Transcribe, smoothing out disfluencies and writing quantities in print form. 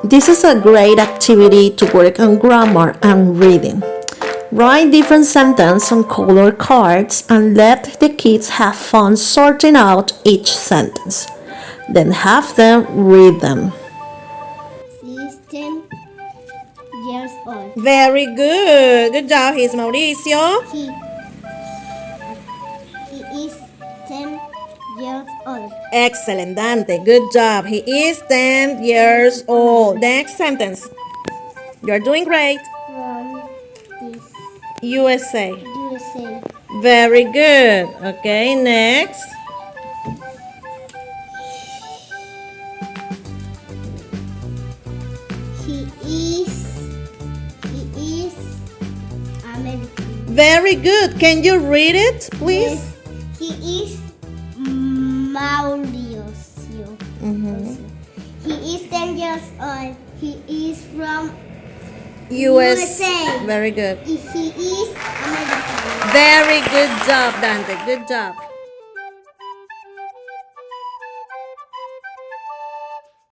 This is a great activity to work on grammar and reading. Write different sentences on color cards and let the kids have fun sorting out each sentence. Then have them read them. He is 10 years old. Very good. Good job. He's Mauricio. He is 10 years old. Excellent, Dante. Good job. He is 10 years old. Next sentence. You're doing great. From this USA. USA. Very good. Okay, next. He is American. Very good. Can you read it, please? Yes, he is Mauricio. He is 10 years old. He is from USA. Very good. He is American. Very good job, Dante. Good job.